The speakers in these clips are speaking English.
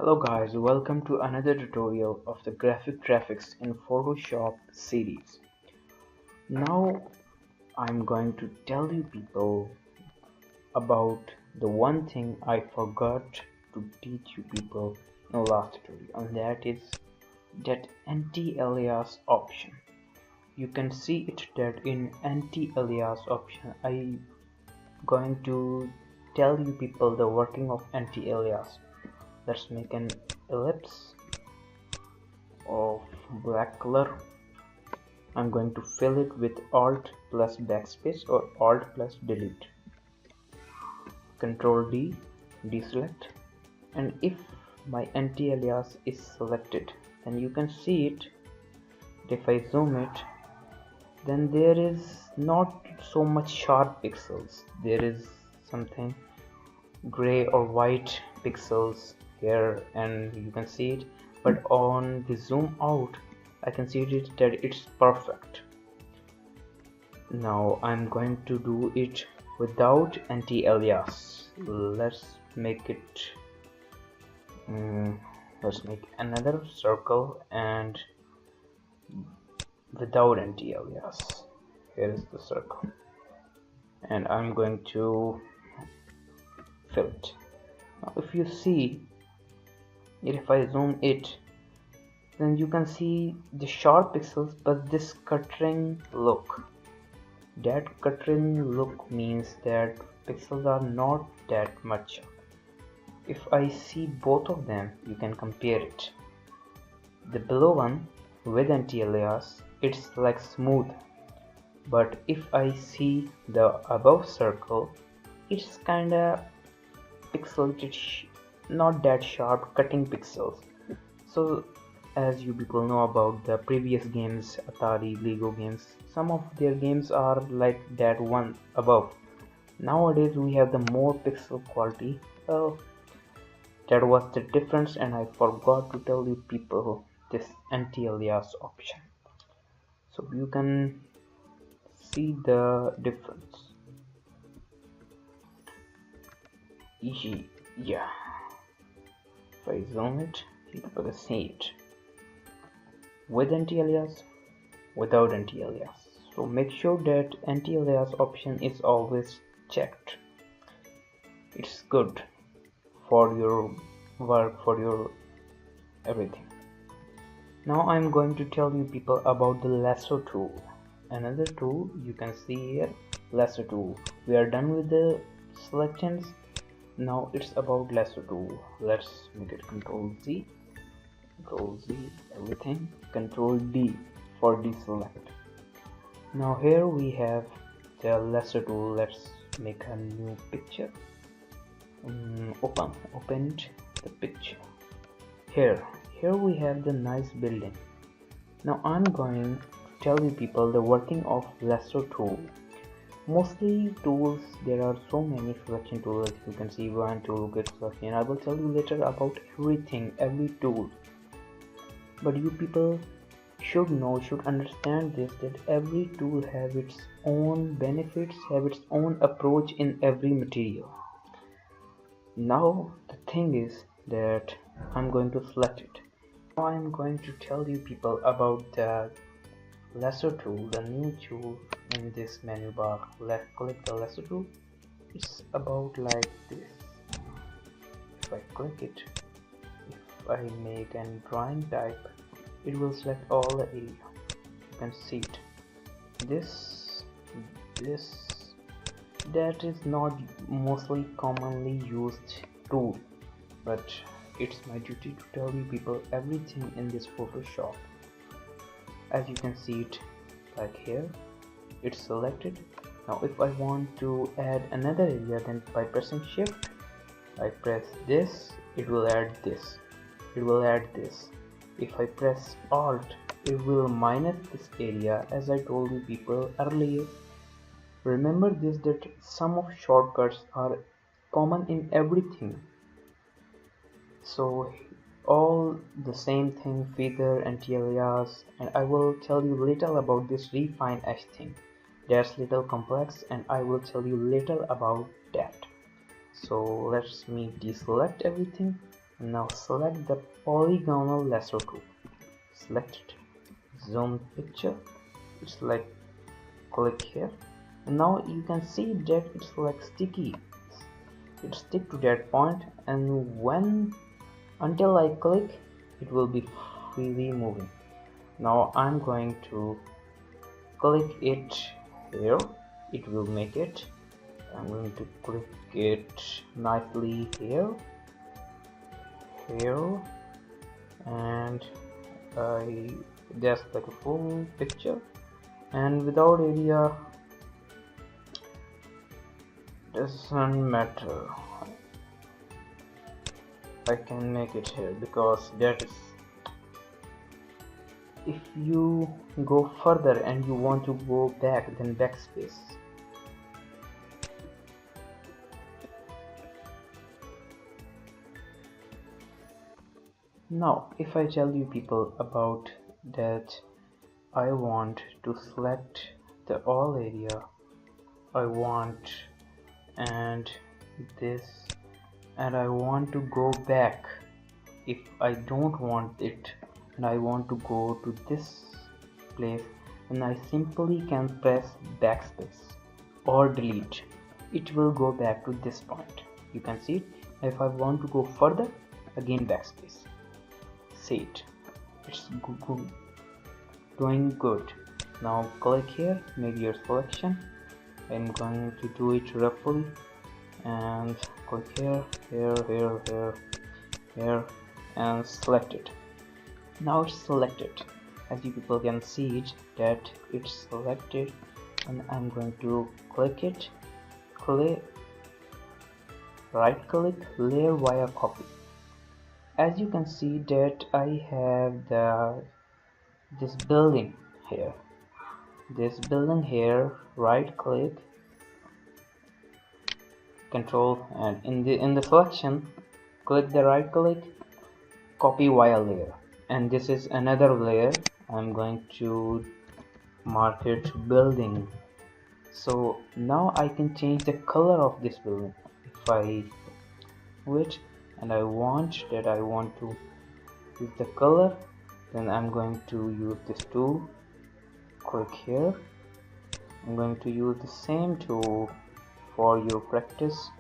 Hello guys, welcome to another tutorial of the graphics in Photoshop series. Now I'm going to tell you people about the one thing I forgot to teach you people in the last tutorial, and that is that anti-alias option. You can see it that in anti-alias option I going to tell you people the working of anti-alias. Let's make an ellipse of black color. I'm going to fill it with Alt plus backspace or Alt plus delete. Control D, deselect, and if my anti-alias is selected, then you can see it. If I zoom it, then there is not so much sharp pixels. There is something gray or white pixels here, and you can see it. But on the zoom out, I can see it that it's perfect. Now I'm going to do it without anti-alias. Let's make another circle and without anti-alias. Here is the circle, and I'm going to fill it. Now if you see, if I zoom it, then you can see the sharp pixels, but this cuttering look. That cuttering look means that pixels are not that much. If I see both of them, you can compare it. The below one with anti-alias, it's like smooth. But if I see the above circle, it's kinda pixelated, not that sharp cutting pixels. So as you people know about the previous games, Atari, Lego games, some of their games are like that one above. Nowadays we have the more pixel quality. That was the difference, and I forgot to tell you people this anti-alias option, so you can see the difference. Yeah, if I zoom it, you can see it with anti-alias, without anti-alias. So make sure that anti-alias option is always checked. It's good for your work, for your everything. Now I'm going to tell you people about the lasso tool. Another tool you can see here, lasso tool. We are done with the selections. Now it's about lasso tool. Let's make it Control Z, everything. Control D for deselect. Now here we have the lasso tool. Let's make a new picture. Open the picture. Here we have the nice building. Now I'm going to tell you people the working of lasso tool. Mostly tools, there are so many selection tools. You can see one tool, get selection. I will tell you later about everything, every tool. But you people should understand this, that every tool has its own benefits, have its own approach in every material. Now the thing is that I'm going to select it. Now I'm going to tell you people about the lasso tool, the new tool in this menu bar. Let's click the lasso tool. It's about like this. If I click it, if I make a drawing type, it will select all the area. You can see it. This that is not mostly commonly used tool, but it's my duty to tell you people everything in this Photoshop. As you can see it, like here, it's selected. Now if I want to add another area, then by pressing shift, I press this, it will add this, it will add this. If I press alt, it will minus this area. As I told you people earlier, remember this, that some of shortcuts are common in everything. So all the same thing, feather, anti-alias, and I will tell you little about this refine edge thing. That's little complex, and I will tell you little about that. So let's me deselect everything. Now select the polygonal lasso tool, select it, zoom picture, it's like click here, and now you can see that it's like sticky, it stick to that point, and when until I click it will be freely moving. Now I'm going to click it here, it will make it. I'm going to click it nicely here, and just like a full picture, and without area doesn't matter. I can make it here because that is, if you go further and you want to go back, then backspace. Now if I tell you people about that, I want to select the all area, I want and this, and I want to go back. If I don't want it and I want to go to this place, and I simply can press backspace or delete, it will go back to this point. You can see it. If I want to go further, again backspace. See it, it's doing good. Now click here, make your selection. I'm going to do it roughly and click here, here, and select it. Now it's selected. As you people can see it that it's selected, and I'm going to click it, right click, layer via copy. As you can see that I have this building here, right click, control, and in the selection click the right click, copy via layer, and this is another layer. I'm going to mark it building. So now I can change the color of this building. If I which and I want to use the color, then I'm going to use this tool, click here. I'm going to use the same tool for your practice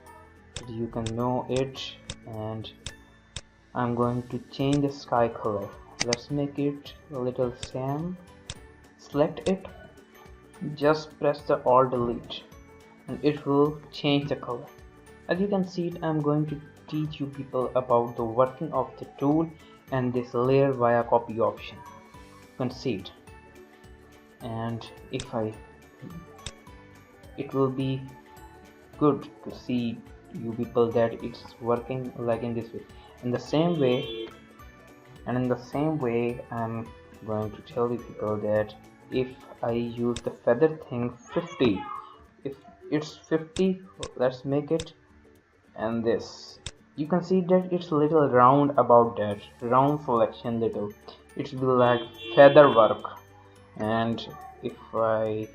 so you can know it, and I'm going to change the sky color. Let's make it a little same. Select it, just press the Alt Delete, and it will change the color. As you can see it, I'm going to teach you people about the working of the tool and this layer via copy option. You can see it, and it will be good to see you people that it's working like in this way. In the same way I'm going to tell you people that if I use the feather thing 50, if it's 50, let's make it, and this, you can see that it's a little round, about that round selection little, it will be like feather work. And if I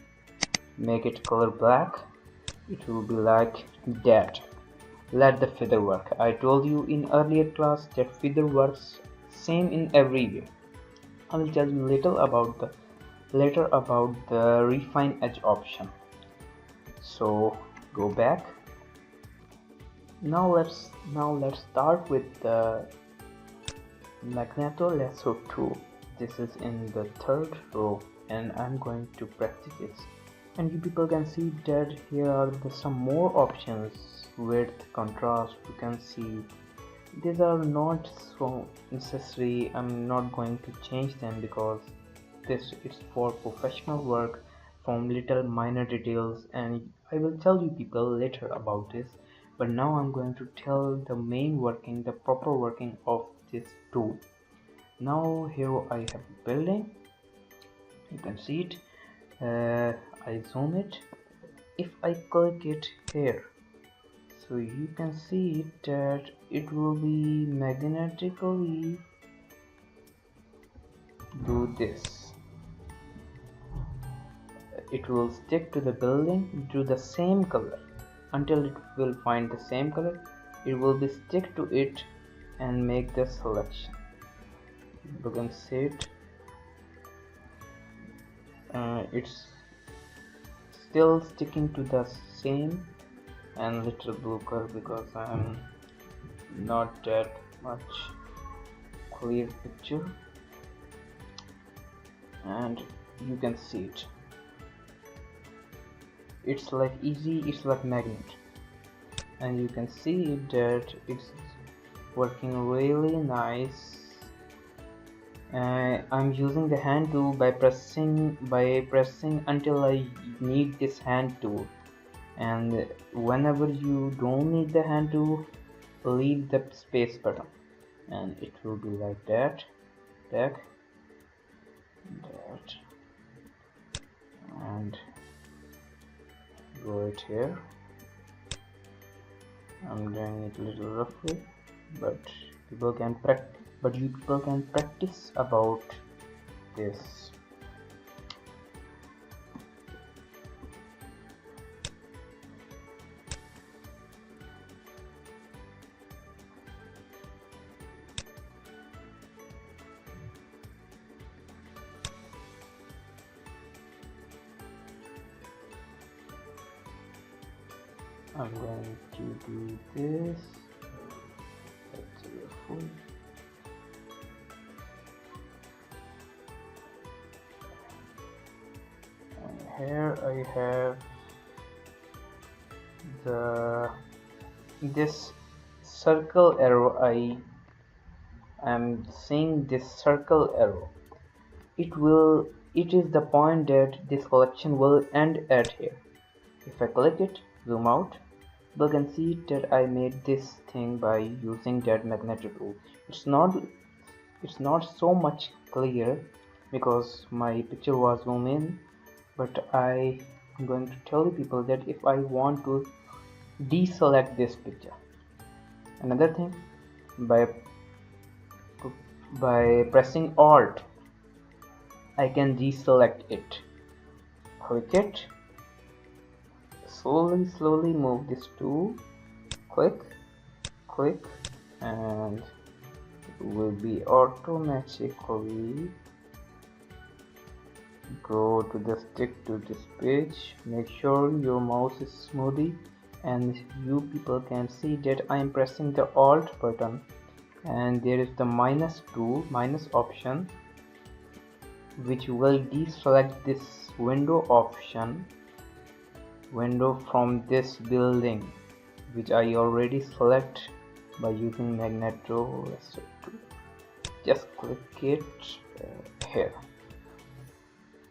make it color black, it will be like that. Let the feather work. I told you in earlier class that feather works same in every way. I will tell you later about the refine edge option. So go back. Now let's start with the magneto lasso tool. This is in the third row, and I'm going to practice this. And you people can see that here are some more options, width, contrast. You can see these are not so necessary. I'm not going to change them because this is for professional work from little minor details, and I will tell you people later about this. But now I'm going to tell the main working, the proper working of this tool. Now here I have a building, you can see it. I zoom it. If I click it here, so you can see that it will be magnetically do this. It will stick to the building to the same color until it will find the same color. It will be stick to it and make the selection. You can see it. It's still sticking to the same and little blue color because I'm not that much clear picture, and you can see it. It's like easy, it's like magnet, and you can see that it's working really nice. I'm using the hand tool by pressing until I need this hand tool, and whenever you don't need the hand tool, leave the space button and it will be like that, and go it here. I'm doing it a little roughly, but you people can practice about this. I'm going to do this. Let's do a full. And here I have this circle arrow. I am seeing this circle arrow. It is the point that this collection will end at here. If I click it, zoom out, you can see that I made this thing by using that magnetic tool. It's not so much clear because my picture was zoomed in, but I'm going to tell you people that if I want to deselect this picture, another thing, by pressing Alt, I can deselect it. Click it, slowly move this tool, click, and it will be automatically go to the stick to this page. Make sure your mouse is smoothie, and you people can see that I am pressing the Alt button, and there is the minus option, which will deselect this window from this building, which I already select by using magneto. Just click it here.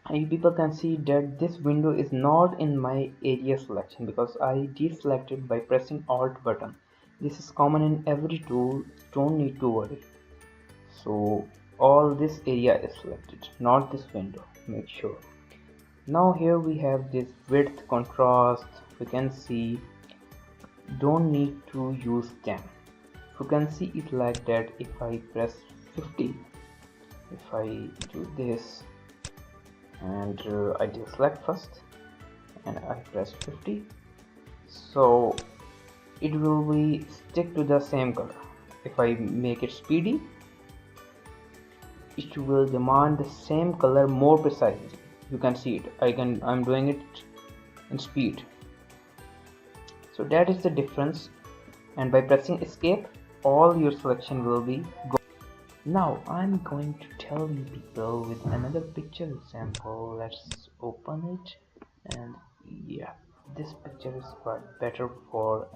And you people can see that this window is not in my area selection because I deselected by pressing Alt button. This is common in every tool, don't need to worry. So all this area is selected, not this window. Make sure. Now here we have this width, contrast. We can see, don't need to use them. You can see it like that. If I press 50, if I do this and I deselect first and I press 50, so it will be stick to the same color. If I make it speedy, it will demand the same color more precisely. You can see it. I'm doing it in speed. So that is the difference, and by pressing escape, all your selection will be gone. Now I'm going to tell you people with another picture example. Let's open it, and yeah, this picture is quite better for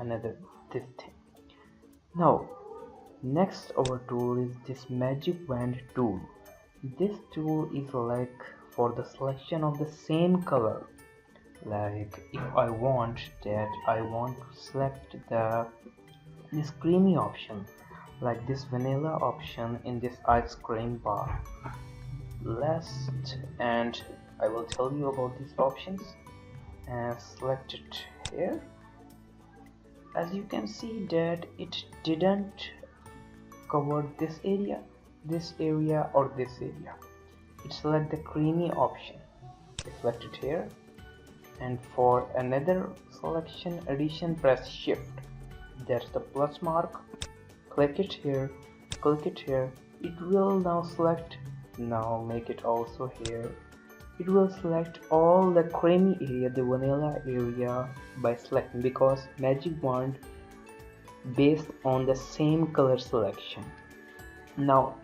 this thing. Now next our tool is this magic wand tool. This tool is like for the selection of the same color. Like if I want to select this creamy option, like this vanilla option in this ice cream bar. And I will tell you about these options, and select it here. As you can see that it didn't cover this area, or this area. It select the creamy option. Select it here, and for another selection addition, press shift, that's the plus mark, click it here, click it here. It will now select, now make it also here. It will select all the creamy area, the vanilla area by selecting, because magic wand based on the same color selection. Now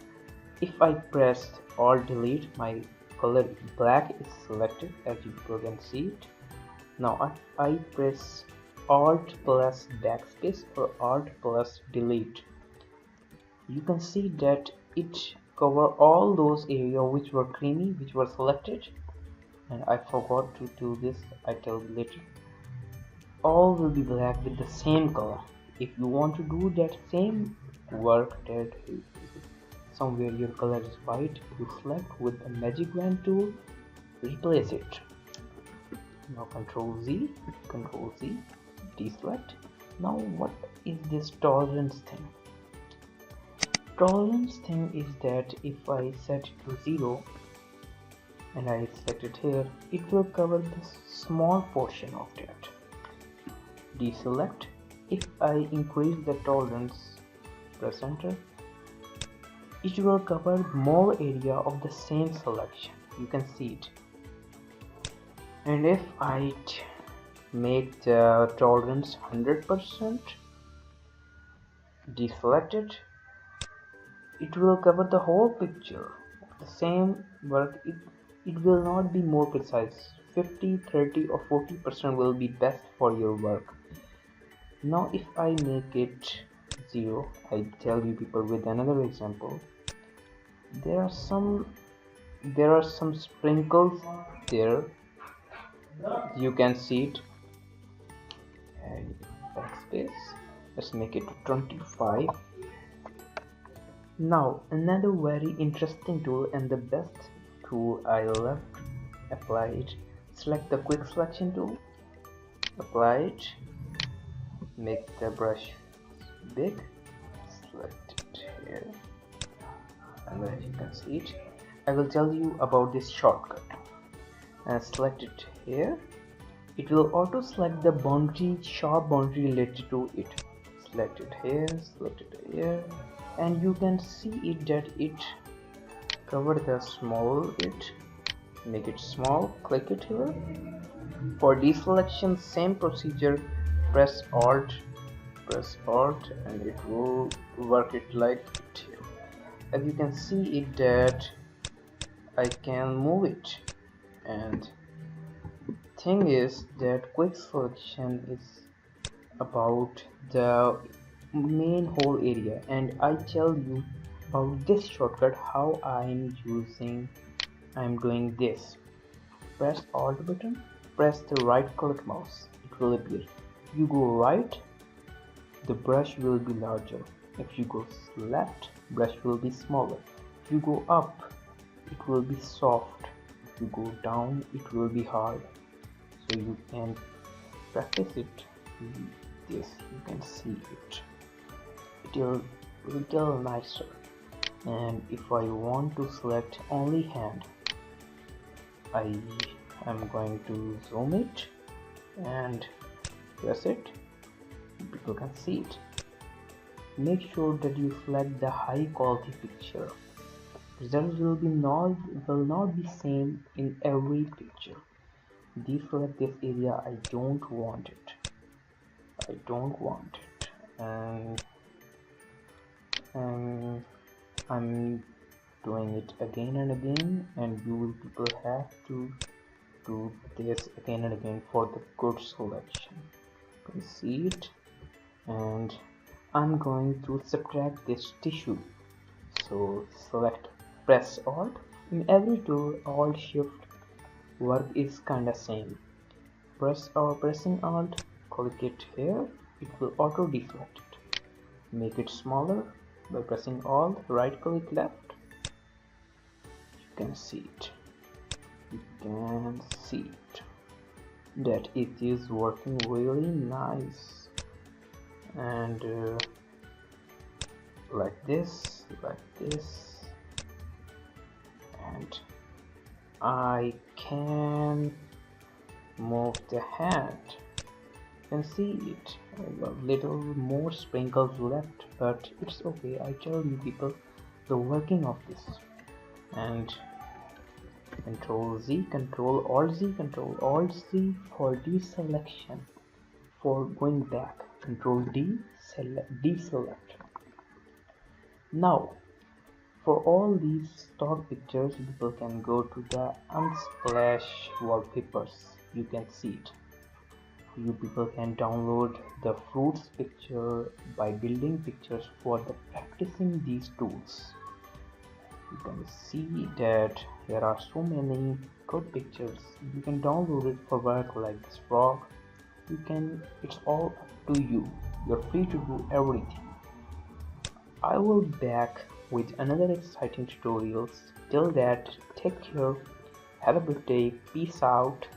if I press Alt Delete, my color black is selected, as you can see it. Now if I press Alt plus backspace or Alt plus delete, you can see that it cover all those areas which were creamy, which were selected. And I forgot to do this, I tell you later. All will be black with the same color. If you want to do that same work, that somewhere your color is white, you select with the magic wand tool, replace it. Now Control Z, deselect. Now what is this tolerance thing? Tolerance thing is that if I set it to 0 and I select it here, it will cover this small portion of that. Deselect. If I increase the tolerance, press enter, it will cover more area of the same selection. You can see it. And if I make the tolerance 100%, deselect it, it will cover the whole picture of the same work. It will not be more precise. 50, 30 or 40% will be best for your work. Now if I make it 0, I tell you people with another example. There are some sprinkles there, you can see it. And backspace, let's make it 25. Now another very interesting tool and the best tool I love, apply it. Select the quick selection tool, apply it, make the brush big, select it here, and then you can see it. I will tell you about this shortcut. And select it here, it will auto select the boundary, sharp boundary related to it. Select it here, select it here, and you can see it that it cover the small it, make it small, click it here. For deselection, same procedure, press Alt, and it will work it like it here. As you can see it that I can move it. And thing is that quick selection is about the main whole area, and I tell you about this shortcut how I'm doing this. Press Alt button, press the right click mouse, it will appear. You go right, the brush will be larger. If you go left, brush will be smaller. If you go up, it will be soft. If you go down, it will be hard. So you can practice it. This, you can see it. It will little nicer. And if I want to select only hand, I am going to zoom it and press it. People can see it. Make sure that you select the high quality picture. Results will not be same in every picture. Deselect this area, I don't want it. And I'm doing it again and again, and people have to do this again and again for the good selection. You can see it. And I'm going to subtract this tissue. So select, press Alt. In every tool, Alt Shift work is kinda same. Pressing Alt, click it here, it will auto deselect it. Make it smaller by pressing Alt, right click left. You can see it. That it is working really nice. And like this, and I can move the hand. You can see it. A little more sprinkles left, but it's okay. I tell you people the working of this. And Control Z, Control Alt Z, Control Alt Z for deselection. For going back, Control D, deselect. Now, for all these stock pictures, people can go to the Unsplash wallpapers. You can see it. You people can download the fruits picture by building pictures for the practicing these tools. You can see that there are so many good pictures. You can download it for work like this frog. It's all up to you. You're free to do everything. I will be back with another exciting tutorials. Till that, take care. Have a good day. Peace out.